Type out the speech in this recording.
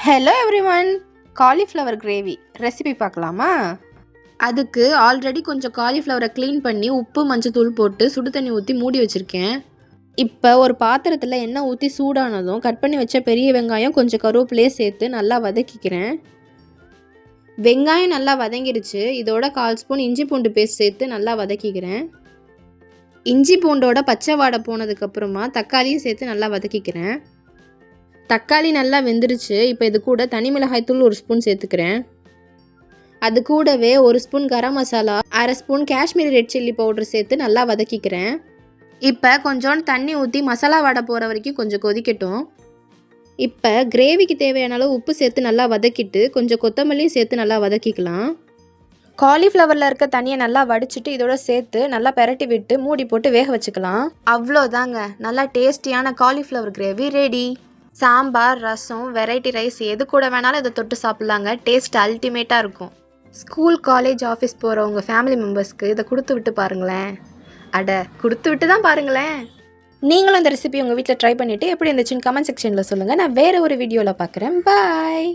Hello everyone, cauliflower gravy recipe பார்க்கலாமா? அதுக்கு already கொஞ்சம் காலிஃப்ளவரை க்ளீன் பண்ணி உப்பு மஞ்சத்தூள் போட்டு சுடு தண்ணி ஊற்றி மூடி வச்சுருக்கேன். இப்போ ஒரு பாத்திரத்தில் எண்ணெய் ஊற்றி சூடானதும் கட் பண்ணி வச்ச பெரிய வெங்காயம் கொஞ்சம் கருவேப்பிலையே சேர்த்து நல்லா வதக்கிக்கிறேன். வெங்காயம் நல்லா வதங்கிடுச்சு. இதோட 1/4 ஸ்பூன் இஞ்சி பூண்டு பேஸ்ட் சேர்த்து நல்லா வதக்கிக்கிறேன். இஞ்சி பூண்டோட பச்சை வாடை போனதுக்கப்புறமா தக்காளியும் சேர்த்து நல்லா வதக்கிக்கிறேன். தக்காளி நல்லா வெந்துருச்சு. இப்போ இது கூட தனி மிளகாய்த்தூள் 1 ஸ்பூன் சேர்த்துக்கிறேன். அது கூடவே 1 spoon garam masala, 1/2 spoon Kashmiri red chilli powder சேர்த்து நல்லா வதக்கிக்கிறேன். இப்போ கொஞ்சோண்டு தண்ணி ஊற்றி மசாலா வாடை போகிற வரைக்கும் கொஞ்சம் கொதிக்கட்டும். இப்போ கிரேவிக்கு தேவையான அளவு உப்பு சேர்த்து நல்லா வதக்கிட்டு கொஞ்சம் கொத்தமல்லியும் சேர்த்து நல்லா வதக்கிக்கலாம். காலிஃப்ளவரில் இருக்க தண்ணியை நல்லா வடிச்சிட்டு இதோட சேர்த்து நல்லா பெரட்டி விட்டு மூடி போட்டு வேக வச்சுக்கலாம். அவ்வளோதாங்க, நல்லா டேஸ்டியான காலிஃப்ளவர் கிரேவி ரெடி. சாம்பார், ரசம், வெரைட்டி ரைஸ் எது கூட வேணாலும் இதை தொட்டு சாப்பிட்லாங்க. டேஸ்ட் அல்டிமேட்டாக இருக்கும். ஸ்கூல், காலேஜ், ஆஃபீஸ் போகிறவங்க ஃபேமிலி மெம்பர்ஸ்க்கு இதை கொடுத்து விட்டு பாருங்களேன். கொடுத்து விட்டு தான் பாருங்களேன். நீங்களும் இந்த ரெசிபி உங்கள் வீட்டில் ட்ரை பண்ணிவிட்டு எப்படி இருந்துச்சுன்னு கமெண்ட் செக்ஷனில் சொல்லுங்கள். நான் வேறு ஒரு வீடியோவில் பார்க்குறேன். பாய்.